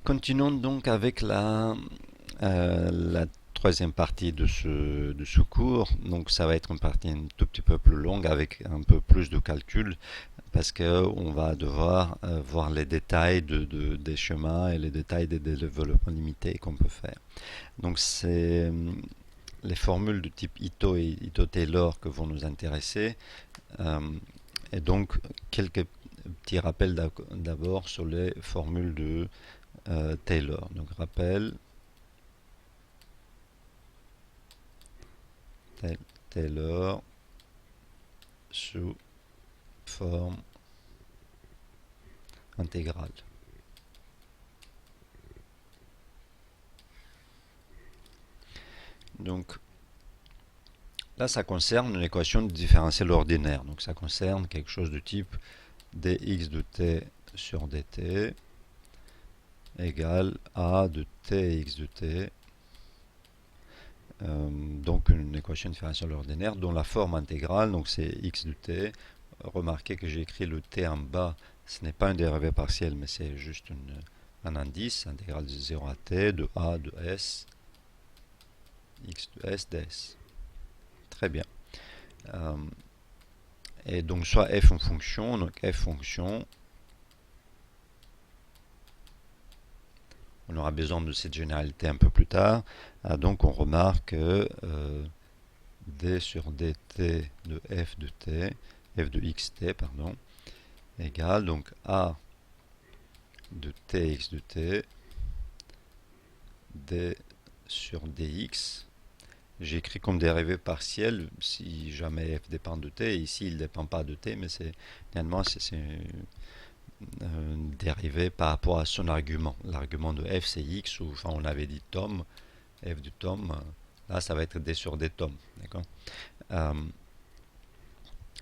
Continuons donc avec la troisième partie de ce cours. Donc ça va être une partie un tout petit peu plus longue avec un peu plus de calcul parce qu'on va devoir voir les détails des chemins et les détails des développements limités qu'on peut faire. Donc c'est les formules de type Ito et Ito-Taylor que vont nous intéresser. Euh, et donc quelques petits rappels d'abord sur les formules de Taylor. Donc rappel Taylor sous forme intégrale. Donc là, ça concerne une équation de différentiel ordinaire. Donc ça concerne quelque chose de type dx de t sur dt égale a de tx de t. Donc une équation différentielle ordinaire dont la forme intégrale, donc c'est x de t. Remarquez que j'ai écrit le t en bas, ce n'est pas un dérivé partiel, mais c'est juste un indice, intégrale de 0 à t, de a de s, x de s ds. Très bien. Et donc soit f en fonction, donc f fonction, on aura besoin de cette généralité un peu plus tard. Donc on remarque que d sur dt de f de t, f de xt, pardon, égale donc a de tx de t, d sur dx. J'ai écrit comme dérivé partiel si jamais f dépend de t. Ici, il ne dépend pas de t, mais finalement c'est dérivé par rapport à son argument. L'argument de f c'est x, ou enfin on avait dit tome, f du tome, là ça va être d sur d tome. D'accord.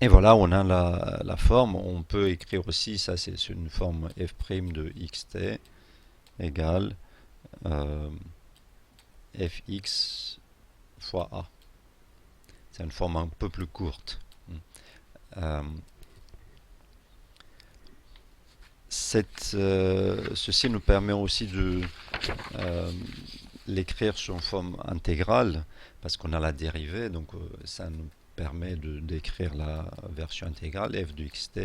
Et voilà, on a la forme. On peut écrire aussi, ça c'est une forme f' de xt égale fx fois a. C'est une forme un peu plus courte. Euh, ceci nous permet aussi de l'écrire sous forme intégrale parce qu'on a la dérivée, donc ça nous permet d'écrire la version intégrale f de xt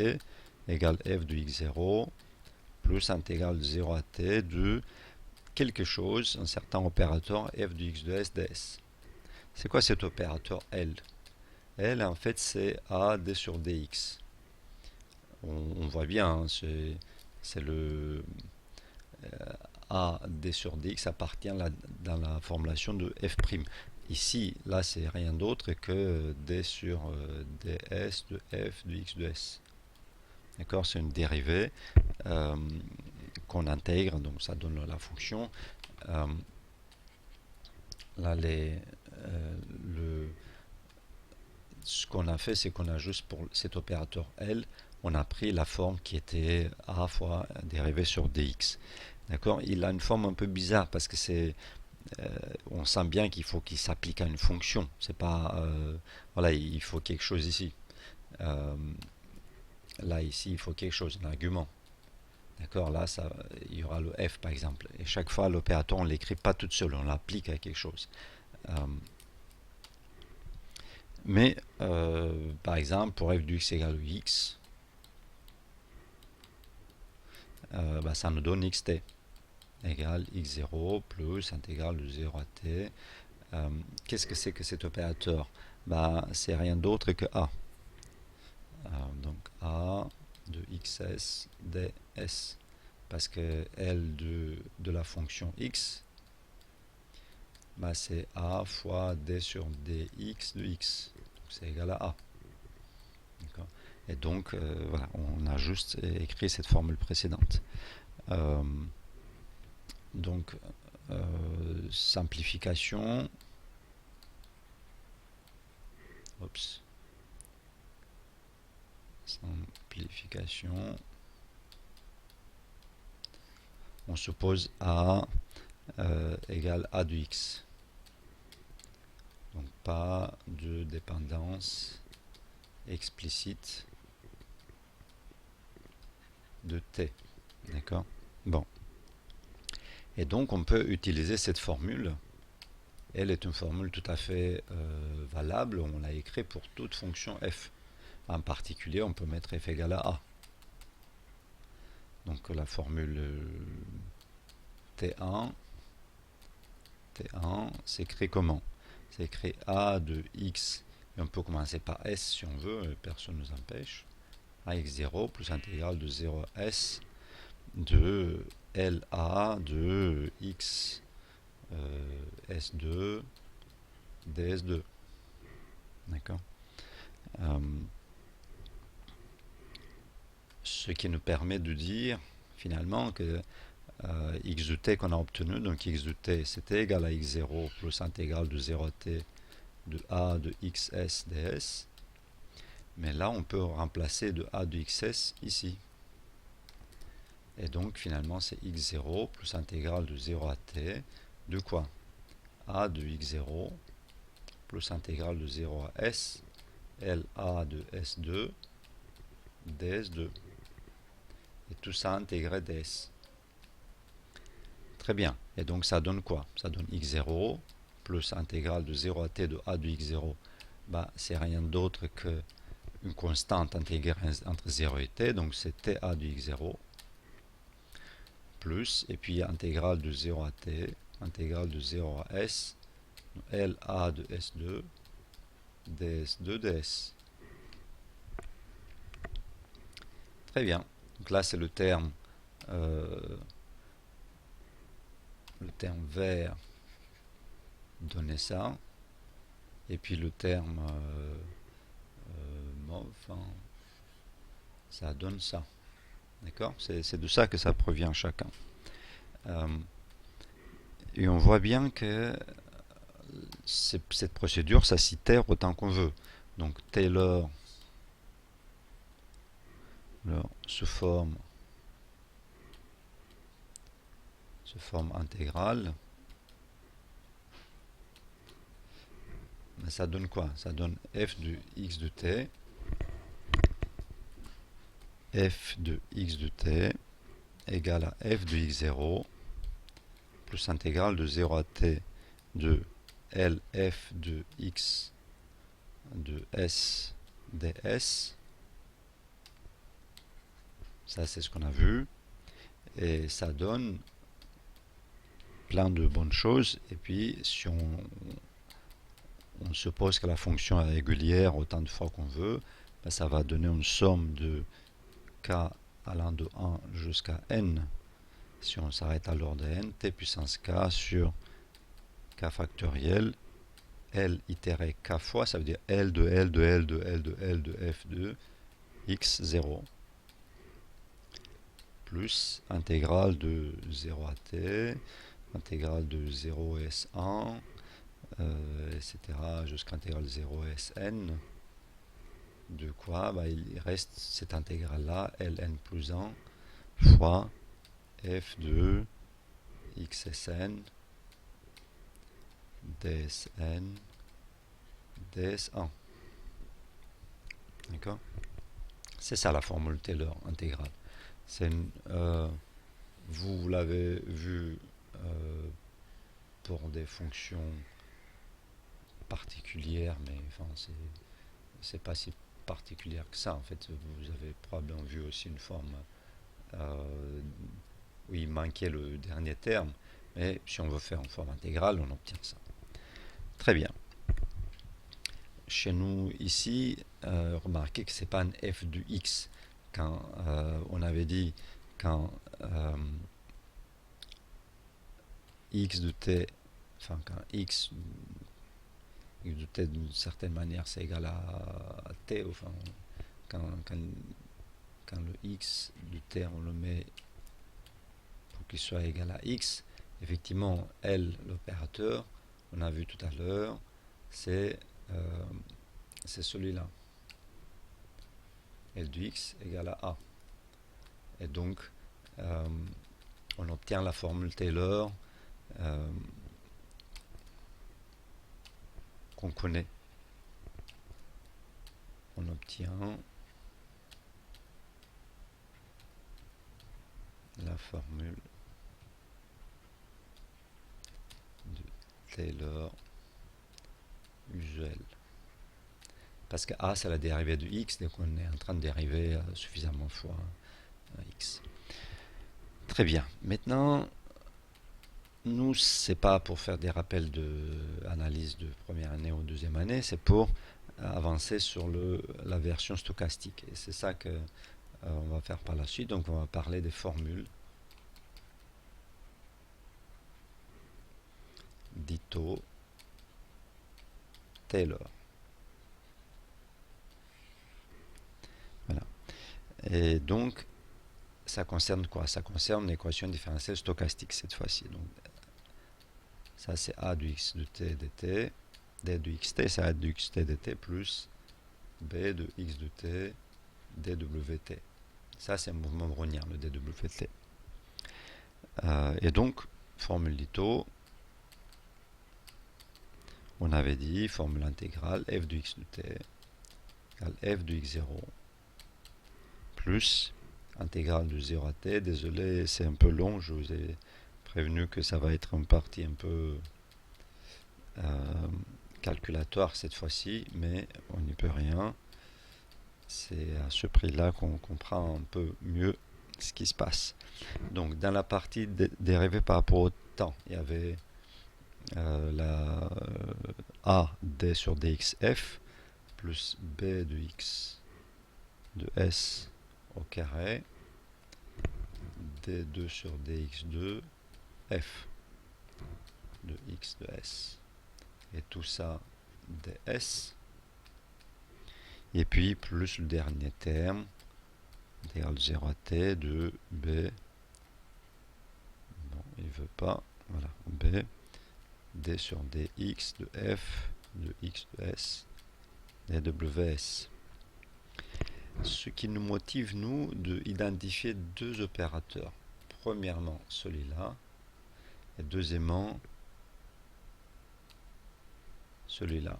égale f de x0 plus intégrale de 0 à t de quelque chose, un certain opérateur f de x de s ds. C'est quoi cet opérateur L? L en fait c'est a d sur dx. On voit bien, hein, c'est le a d sur dx appartient dans la formulation de f'. Ici, là, c'est rien d'autre que d sur ds de f de x de s. D'accord, c'est une dérivée qu'on intègre, donc ça donne la fonction. Là, ce qu'on a fait, c'est qu'on a juste pour cet opérateur L, on a pris la forme qui était a fois dérivée sur dx. D'accord. Il a une forme un peu bizarre parce que on sent bien qu'il faut qu'il s'applique à une fonction. C'est pas, voilà, il faut quelque chose ici. Euh, Là ici, il faut quelque chose, un argument. D'accord. Là, il y aura le f par exemple. Et chaque fois, l'opérateur, on l'écrit pas toute seule, on l'applique à quelque chose. Mais par exemple, pour f de x égale x, ça nous donne xt égale x0 plus intégrale de 0 à t. Qu'est-ce que c'est que cet opérateur? C'est rien d'autre que a. Donc a de xs ds, parce que L de la fonction x, c'est a fois d sur dx de x. C'est égal à a. Et donc, voilà, on a juste écrit cette formule précédente. Donc, simplification. Oups. Simplification. On suppose a égale a de x. Donc, pas de dépendance explicite de t. D'accord. Bon. Et donc on peut utiliser cette formule. Elle est une formule tout à fait valable. On l'a écrite pour toute fonction f. En particulier, on peut mettre f égale à a. Donc la formule T1 s'écrit comment? C'est écrit a de x, et on peut commencer par s si on veut, personne ne nous empêche. ax0 plus intégrale de 0 à s de LA de x S2 ds2. D'accord. Ce qui nous permet de dire finalement que x de t qu'on a obtenu, donc x de t c'était égal à x0 plus intégrale de 0 à t de a de xs ds. Mais là on peut remplacer de a de xs ici. Et donc finalement c'est x0 plus intégrale de 0 à t de quoi? A de x0 plus intégrale de 0 à s LA de S2 ds2. Et tout ça intégré ds. Très bien. Et donc ça donne quoi? Ça donne x0 plus intégrale de 0 à t de a de x0. Bah, c'est rien d'autre que une constante intégrée entre 0 et t, donc c'est ta de x0 plus, et puis intégrale de 0 à t, intégrale de 0 à s, LA de S2, ds2 ds. Très bien. Donc là, c'est le terme vert donner ça. Et puis le terme mauve, hein, ça donne ça. D'accord? C'est de ça que ça provient chacun. Et on voit bien que cette procédure, ça s'itère autant qu'on veut. Donc Taylor se forme intégrale. Mais ça donne quoi? Ça donne f de x de t, f de x de t égale à f de x0 plus intégrale de 0 à t de lf de x de s ds. Ça, c'est ce qu'on a vu. Et ça donne plein de bonnes choses. Et puis, si on suppose que la fonction est régulière autant de fois qu'on veut, ben ça va donner une somme de k allant de 1 jusqu'à n. Si on s'arrête à l'ordre de n, t puissance k sur k factoriel, L itéré k fois, ça veut dire L de L de L de L de L de f de x0 plus intégrale de 0 à t, intégrale de 0 s1, etc. jusqu'à intégrale 0 sn. De quoi? Bah, il reste cette intégrale-là, ln plus 1 fois f de xsn dsn ds1. D'accord? C'est ça la formule Taylor intégrale. Vous l'avez vu pour des fonctions particulières, mais enfin, c'est pas si particulière que ça. En fait, vous avez probablement vu aussi une forme où il manquait le dernier terme, mais si on veut faire en forme intégrale, on obtient ça. Très bien. Chez nous ici, remarquez que c'est pas un f de x. Quand on avait dit quand x de t, enfin quand x de t d'une certaine manière c'est égal à t, enfin quand le x de t on le met pour qu'il soit égal à x, effectivement L l'opérateur, on a vu tout à l'heure, c'est celui-là. L de x égale à A. Et donc, on obtient la formule Taylor qu'on connaît. On obtient la formule Taylor usuel. Parce que A, c'est la dérivée de x, donc on est en train de dériver suffisamment fois x. Très bien. Maintenant, nous, c'est pas pour faire des rappels d'analyse de première année ou deuxième année, c'est pour avancer sur la version stochastique. Et c'est ça que on va faire par la suite. Donc, on va parler des formules d'Ito Taylor. Voilà. Et donc, ça concerne quoi? Ça concerne l'équation différentielle stochastique cette fois-ci. Donc, ça c'est a de x de t dt, d de xt, c'est a de xt dt plus b de x de t dwt. Ça c'est un mouvement brownien, le dwt. Et donc, formule d'Ito, on avait dit formule intégrale f de x de t égale f de x0 plus intégrale de 0 à t. Désolé, c'est un peu long, je vous ai prévenu que ça va être une partie un peu calculatoire cette fois-ci, mais on n'y peut rien. C'est à ce prix-là qu'on comprend un peu mieux ce qui se passe. Donc, dans la partie dérivée par rapport au temps, il y avait la a d sur dxf plus b de x de s au carré d2 sur dx2 f de x de s. Et tout ça ds. Et puis plus le dernier terme, intégral de 0 à t de b. Non, il veut pas. Voilà, b d sur dx de f de x de s dws. Ce qui nous motive, nous, d'identifier deux opérateurs. Premièrement, celui-là, et deuxièmement, celui-là.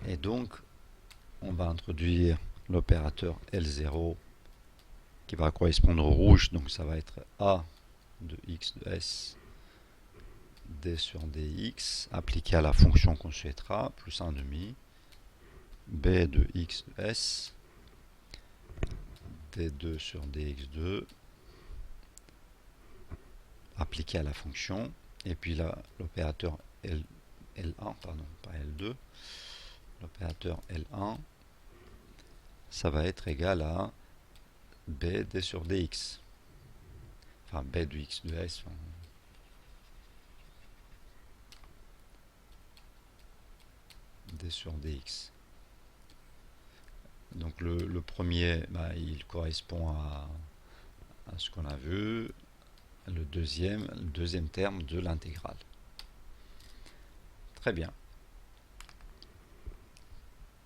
Et donc, on va introduire l'opérateur L0 qui va correspondre au rouge, donc ça va être A de x de s d sur dx appliqué à la fonction qu'on souhaitera, plus 1 demi, b de x de s d2 sur dx2 appliqué à la fonction, et puis là l'opérateur L1, pardon, pas L2, l'opérateur L1, ça va être égal à b d sur dx, enfin b de x de s, enfin, d sur dx. Donc le premier, il correspond à ce qu'on a vu, le deuxième terme de l'intégrale. Très bien.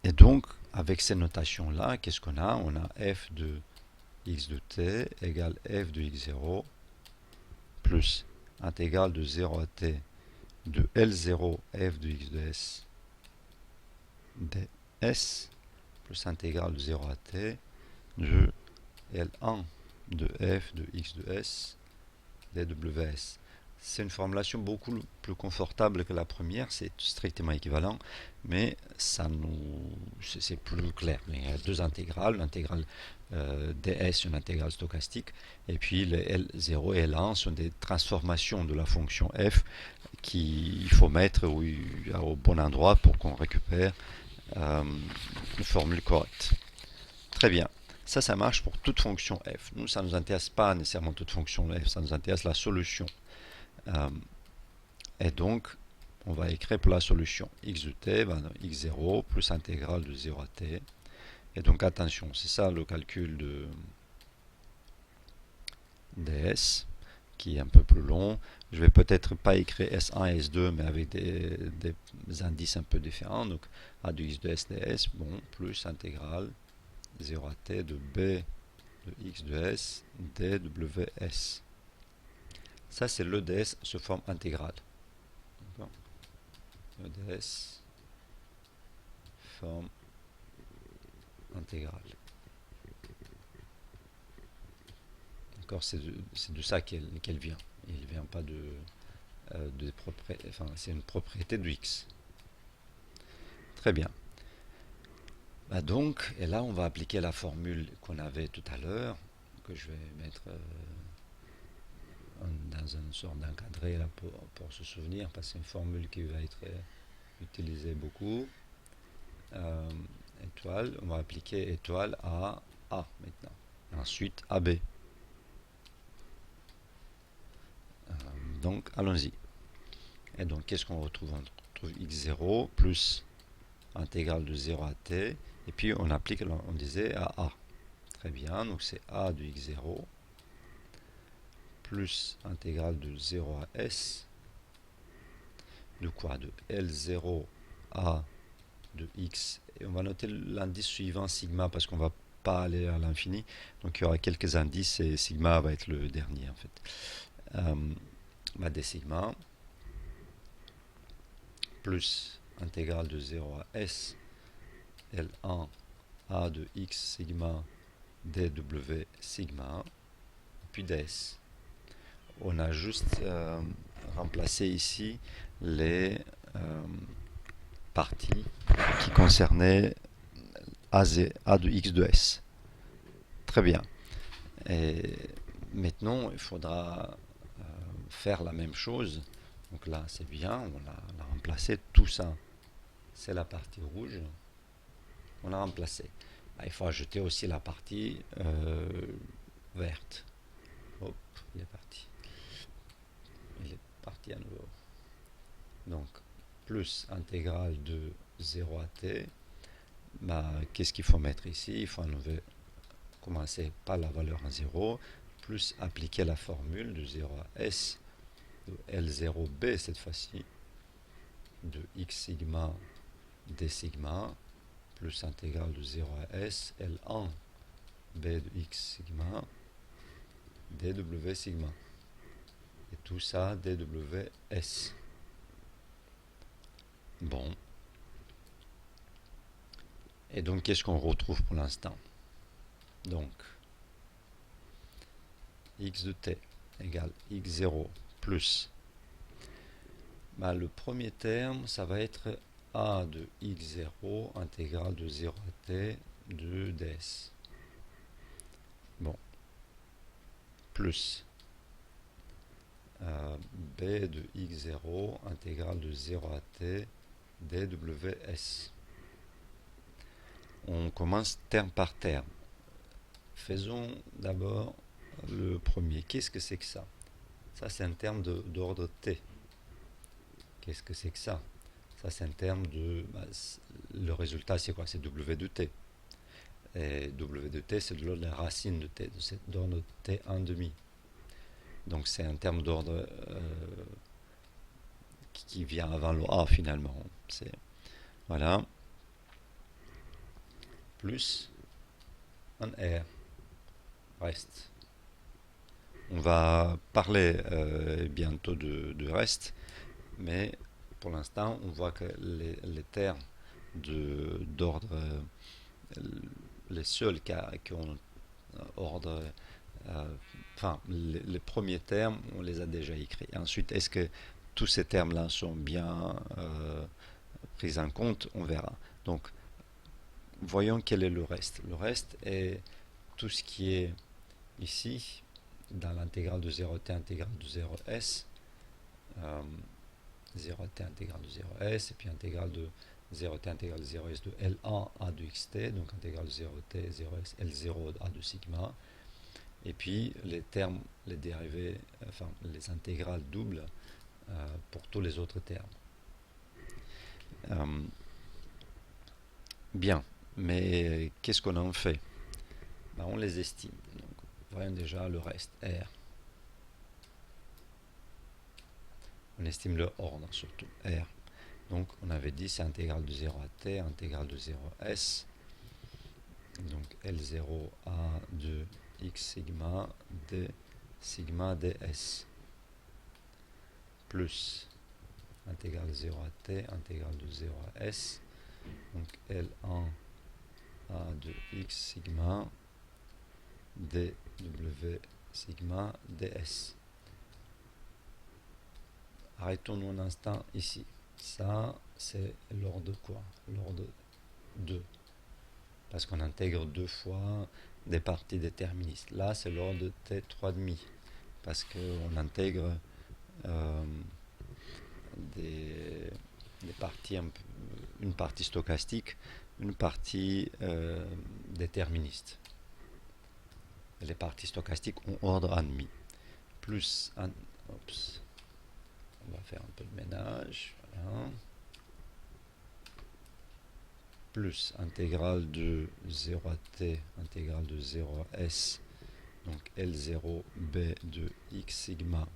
Et donc, avec ces notations-là, qu'est-ce qu'on a? On a f de x de t égale f de x0 plus intégrale de 0 à t de L0 f de x de s ds plus intégrale de 0 à t de L1 de f de x de s dws. C'est une formulation beaucoup plus confortable que la première, c'est strictement équivalent, mais c'est plus clair. Il y a deux intégrales, l'intégrale ds, une intégrale stochastique, et puis les L0 et L1 sont des transformations de la fonction f qu'il faut mettre au bon endroit pour qu'on récupère une formule correcte. Très bien. Ça marche pour toute fonction f. Nous, ça ne nous intéresse pas nécessairement toute fonction f, ça nous intéresse la solution. Et donc, on va écrire pour la solution x de t, x0 plus intégrale de 0 à t. Et donc, attention, c'est ça le calcul de ds, qui est un peu plus long. Je vais peut-être pas écrire S1 et S2, mais avec des indices un peu différents. Donc, a de x de s ds, bon, plus intégrale 0 à t de b de x de s dws. Ça, c'est l'EDS sous forme intégrale. EDS forme intégrale. D'accord, c'est de ça qu'elle vient. Il ne vient pas de enfin, c'est une propriété de x. Très bien. Bah donc, et là on va appliquer la formule qu'on avait tout à l'heure, que je vais mettre dans une sorte d'encadré là pour se souvenir, parce que c'est une formule qui va être utilisée beaucoup. Étoile, on va appliquer étoile à A maintenant. Ensuite AB. Donc allons-y. Et donc qu'est-ce qu'on retrouve? On retrouve x0 plus intégrale de 0 à t, et puis on applique, on disait, à A. Très bien, donc c'est A de x0 plus intégrale de 0 à s de quoi? De L0 à de x, et on va noter l'indice suivant sigma parce qu'on va pas aller à l'infini, donc il y aura quelques indices et sigma va être le dernier en fait. Des sigma plus intégrale de 0 à s L1 a de x sigma dw sigma, puis ds. On a juste remplacé ici les parties qui concernaient A de x de s. Très bien. Et maintenant, il faudra faire la même chose. Donc là, c'est bien, on a remplacé tout ça. C'est la partie rouge. On a remplacé. Il faut ajouter aussi la partie verte. Hop, il est parti. Il est parti à nouveau. Donc, plus intégrale de 0 à t. Qu'est-ce qu'il faut mettre ici? Il faut commencer par la valeur à 0, plus appliquer la formule de 0 à s, de L0b cette fois-ci, de x sigma d sigma, plus intégrale de 0 à s, L1 b de x sigma dw sigma. Et tout ça dws. Bon. Et donc, qu'est-ce qu'on retrouve pour l'instant? Donc, x de t égale x0 plus. Le premier terme, ça va être a de x0 intégrale de 0 à t de ds. Bon. Plus b de x0 intégrale de 0 à t dws. On commence terme par terme. Faisons d'abord le premier. Qu'est-ce que c'est que ça? Ça, c'est un terme d'ordre t. Qu'est-ce que c'est que ça? Ça, c'est un terme de... le résultat, c'est quoi? C'est w de t. Et w de t, c'est de l'ordre de la racine de t, d'ordre t1 demi. Donc, c'est un terme d'ordre qui vient avant le a, finalement. Voilà. Plus un r. Reste. On va parler bientôt de reste, mais pour l'instant, on voit que les termes d'ordre, les seuls qui ont ordre, enfin, les premiers termes, on les a déjà écrits. Ensuite, est-ce que tous ces termes-là sont bien pris en compte? On verra. Donc, voyons quel est le reste. Le reste est tout ce qui est ici, dans l'intégrale de 0t intégrale de 0s, 0t intégrale de 0s, et puis intégrale de 0t intégrale de 0s de L1 a de xt, donc intégrale de 0t, 0s, L0 a de sigma, et puis les termes, les dérivés, enfin les intégrales doubles pour tous les autres termes. Bien, mais qu'est-ce qu'on en fait? On les estime. Donc, voyons déjà le reste, R. On estime le ordre surtout, R. Donc on avait dit c'est intégrale de 0 à t, intégrale de 0 à s. Donc L0 a de x sigma d sigma ds. Plus intégrale de 0 à t, intégrale de 0 à s. Donc L1 a de x sigma dw sigma ds. arrêtons-nous un instant ici. Ça, c'est l'ordre quoi? L'ordre 2. Parce qu'on intègre deux fois des parties déterministes. Là, c'est l'ordre T3,5. Parce qu'on intègre euh, des, des parties, une partie stochastique, une partie déterministe. Et les parties stochastiques ont ordre 1,5. Plus un... Oups. On va faire un peu de ménage. Voilà. Plus intégrale de 0 à t, intégrale de 0 à s, donc L0 B de x sigma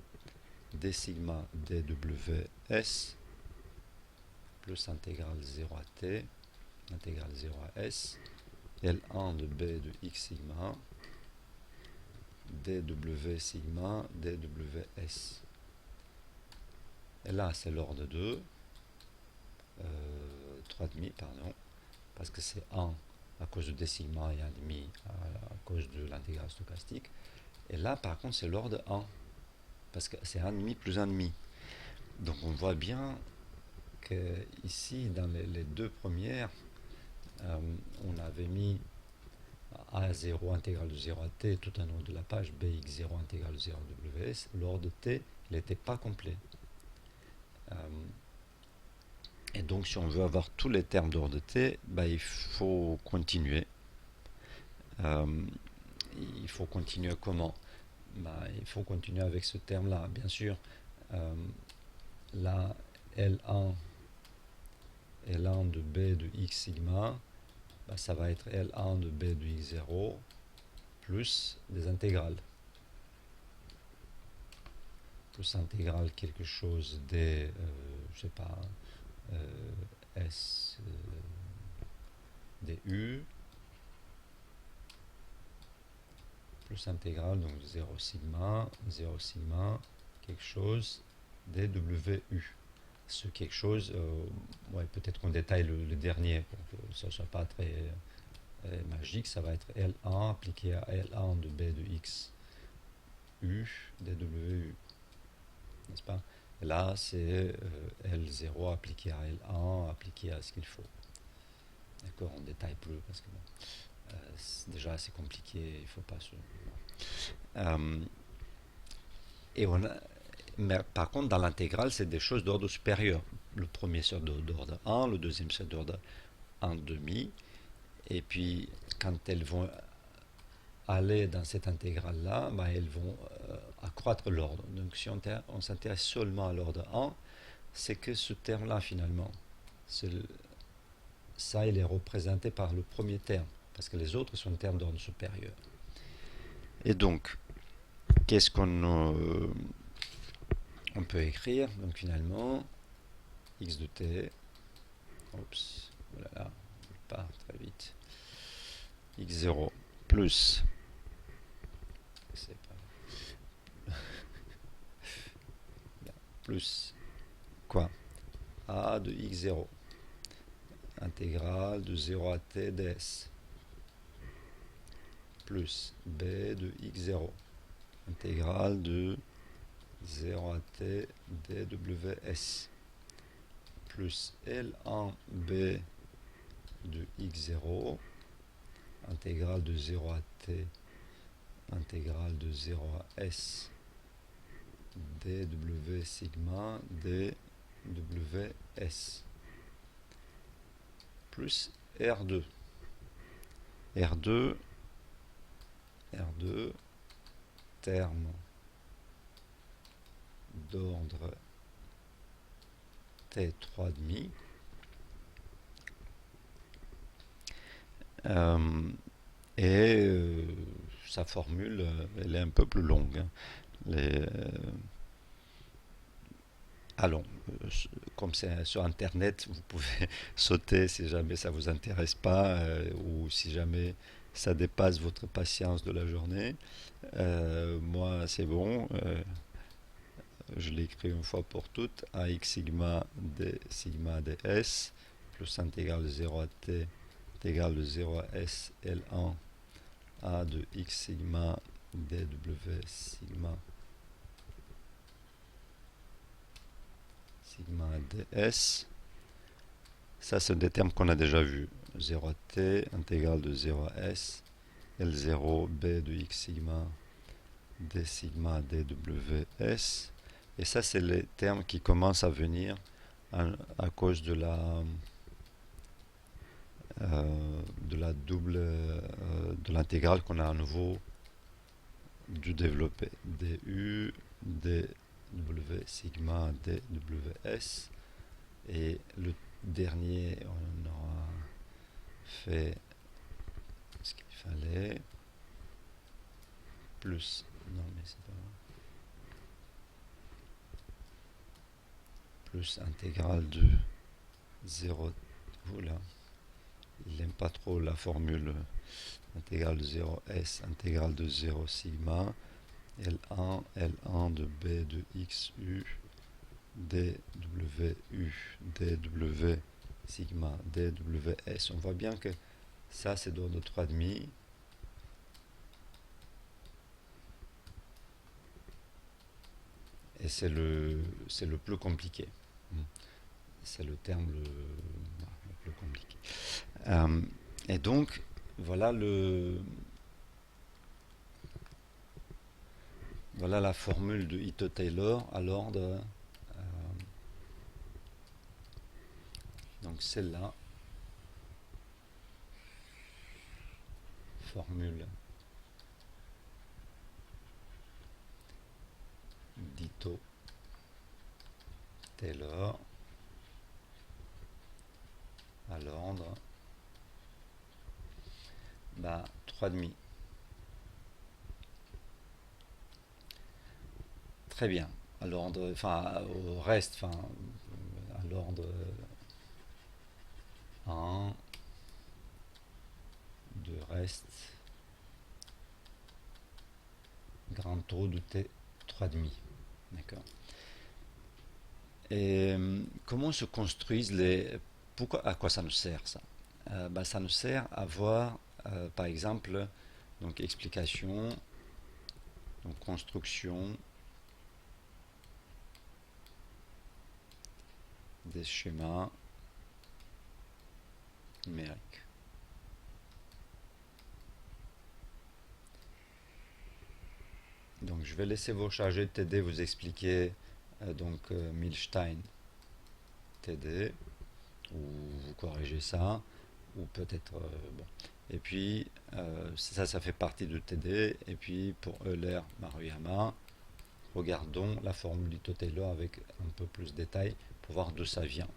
d sigma dws, plus intégrale 0 à t, intégrale 0 à s, L1 de B de x sigma dw sigma dws. Et là, c'est l'ordre 2, 3,5, pardon, parce que c'est 1 à cause de d sigma et 1,5 à cause de l'intégrale stochastique. Et là, par contre, c'est l'ordre 1, parce que c'est 1,5 plus 1,5. Donc on voit bien que ici, dans les deux premières, on avait mis A0 intégrale de 0 à t tout en haut de la page, Bx0 intégrale de 0 à ws. L'ordre t, il n'était pas complet. Et donc, si on veut avoir tous les termes d'ordre t, il faut continuer. Il faut continuer comment? Il faut continuer avec ce terme-là. Bien sûr, là, L1 de B de x sigma, ça va être L1 de B de x0 plus des intégrales. Plus intégrale quelque chose des, je sais pas, S du, plus intégrale, donc 0 sigma, quelque chose dwu. Ce quelque chose, peut-être qu'on détaille le dernier pour que ça ne soit pas très magique, ça va être L1 appliqué à L1 de B de x u dwu, n'est-ce pas? Et là, c'est L0 appliqué à L1, appliqué à ce qu'il faut. D'accord, on ne détaille plus parce que c'est déjà assez compliqué, il ne faut pas se... et on a, mais par contre, dans l'intégrale, c'est des choses d'ordre supérieur. Le premier c'est d'ordre 1, le deuxième c'est d'ordre 1,5. Et puis, quand elles vont aller dans cette intégrale-là, elles vont accroître l'ordre. Donc, si on s'intéresse seulement à l'ordre 1, c'est que ce terme-là, finalement, ça, il est représenté par le premier terme, parce que les autres sont des termes d'ordre supérieur. Et donc, qu'est-ce qu'on on peut écrire? Donc, finalement, x de t, oups, voilà, je pars très vite, x0 plus, c'est pas plus quoi? A de x0 intégrale de 0 à t ds plus b de x0 intégrale de 0 à t dws plus L1b de x0 intégrale de 0 à t intégrale de 0 à s dw sigma dws plus R2. R2, terme d'ordre T3,5. Sa formule, elle est un peu plus longue. Allons, comme c'est sur Internet, vous pouvez sauter si jamais ça ne vous intéresse pas ou si jamais ça dépasse votre patience de la journée. Moi, c'est bon. Je l'écris une fois pour toutes. AX sigma d sigma ds plus intégrale de 0 à t intégrale de 0 à s L1 A de x sigma dw sigma sigma ds. Ça, c'est des termes qu'on a déjà vus. 0 à t, intégrale de 0 à s, L0 b de x sigma d sigma dws. Et ça, c'est les termes qui commencent à venir à cause de la double de l'intégrale qu'on a à nouveau du développé. du dw sigma dws. Et le dernier, on aura fait ce qu'il fallait. Plus, non mais c'est pas plus intégrale de 0. Voilà. Il n'aime pas trop la formule intégrale de 0s, intégrale de 0 sigma, L1 de b de x u, dw sigma dws. On voit bien que ça c'est d'ordre 3,5. Et c'est le plus compliqué. C'est le terme le plus compliqué. Et donc, voilà la formule de Ito-Taylor à l'ordre. Donc celle-là, formule d'Ito-Taylor à l'ordre 3,5. Très bien. À l'ordre, enfin au reste, enfin à l'ordre 1 de reste grand taux de t 3,5. D'accord. Et comment se construisent à quoi ça nous sert ça? Ça nous sert à voir, par exemple, donc explication, donc construction des schémas numériques. Donc je vais laisser vos chargés de TD vous expliquer Milstein TD, ou vous corrigez ça, ou peut-être bon. Et puis ça fait partie de TD. Et puis pour Euler Maruyama, regardons la formule d'Ito-Taylor avec un peu plus de détails pour voir d'où ça vient.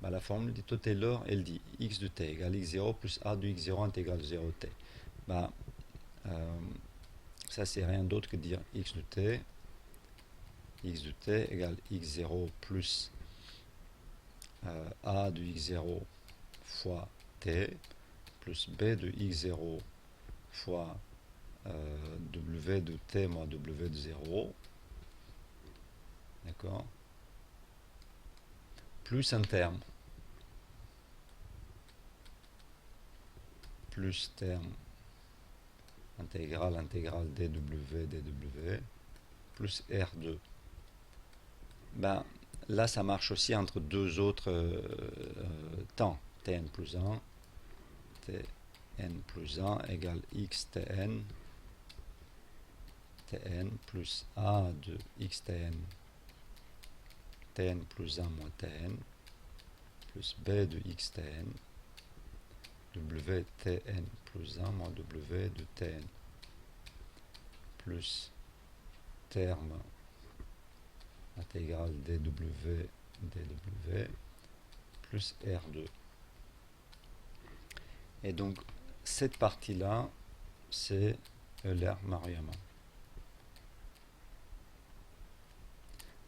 La formule d'Ito-Taylor, elle dit x de t égale x0 plus a de x0 intégrale de 0t. Ça c'est rien d'autre que dire x de t égale x0 plus a de x0 fois t plus b de x0 fois w de t moins w de 0, d'accord, plus un terme, plus terme intégrale dw, plus R2. Là, ça marche aussi entre deux autres temps. Tn plus 1, Tn plus 1 égale xtn, Tn plus A de xtn, Tn plus 1 moins Tn, plus B de xtn, Wtn plus 1 moins W de Tn, plus terme intégrale dw, plus R2. Et donc, cette partie-là, c'est Euler-Maruyama.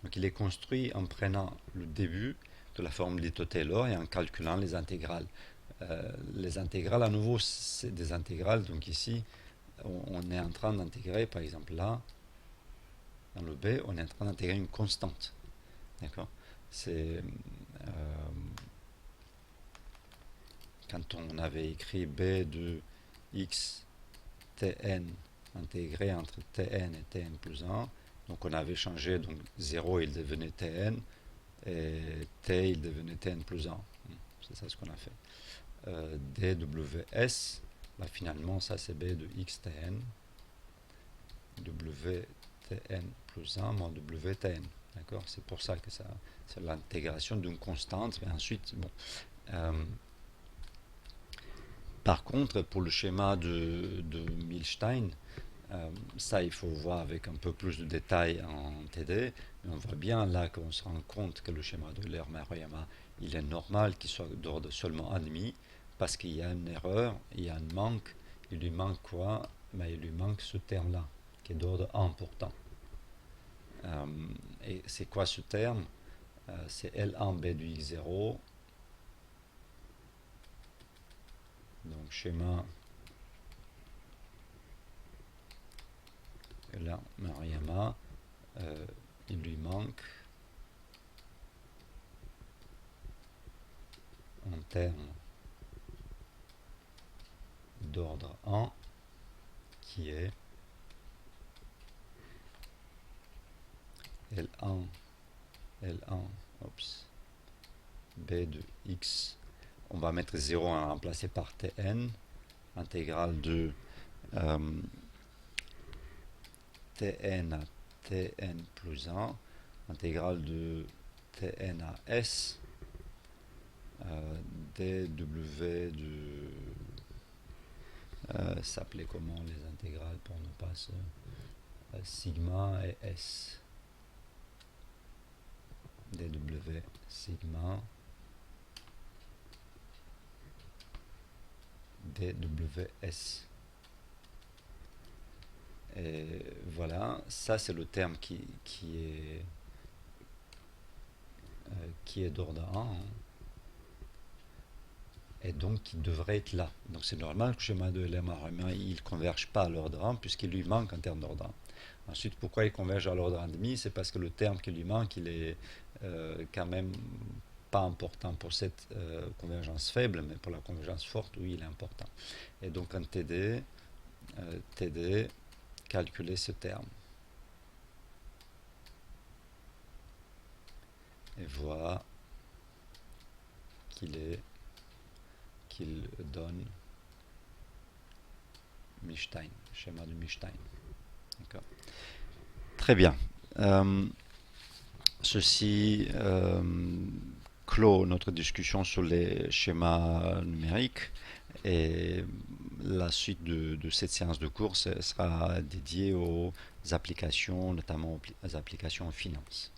Donc, il est construit en prenant le début de la formule d'Ito-Taylor et en calculant les intégrales. Les intégrales, à nouveau, c'est des intégrales. Donc ici, on est en train d'intégrer, par exemple là, dans le B, on est en train d'intégrer une constante. D'accord? C'est quand on avait écrit B de x tn intégré entre tn et tn plus 1, donc on avait changé, donc 0 il devenait tn, et t il devenait tn plus 1. C'est ça ce qu'on a fait. dws, bah, finalement ça c'est b de xtn, wtn plus 1 moins wtn. D'accord, c'est pour ça que ça, c'est l'intégration d'une constante, mais ensuite, bon. Par contre, pour le schéma de Milstein, ça, il faut voir avec un peu plus de détails en TD, mais on voit bien là qu'on se rend compte que le schéma de Lerma-Maruyama, il est normal qu'il soit d'ordre seulement admis, parce qu'il y a une erreur, il y a un manque, il lui manque quoi? Ben, il lui manque ce terme-là, qui est d'ordre important. Et c'est quoi ce terme? C'est L1B du X0, donc schéma Lerma-Maruyama, il lui manque un terme d'ordre 1 qui est L1, oups, B de X, on va mettre 0 à remplacer par Tn, intégrale de Tn à Tn plus 1, intégrale de Tn à S, dw de... s'appelait comment les intégrales pour ne pas se... sigma et S. dw sigma dws. Et voilà, ça c'est le terme qui est d'ordre 1, hein, et donc qui devrait être là. Donc c'est normal que le schéma de Lerma-Maruyama il ne converge pas à l'ordre 1 puisqu'il lui manque un terme d'ordre 1. Ensuite, pourquoi il converge à l'ordre 1,5? C'est parce que le terme qui lui manque, il est quand même pas important pour cette convergence faible, mais pour la convergence forte, oui, il est important. Et donc en TD, calculer ce terme. Et voir qu'il donne Milstein, schéma de Milstein. D'accord. Très bien. Ceci clôt notre discussion sur les schémas numériques, et la suite de cette séance de cours sera dédiée aux applications, notamment aux applications en finance.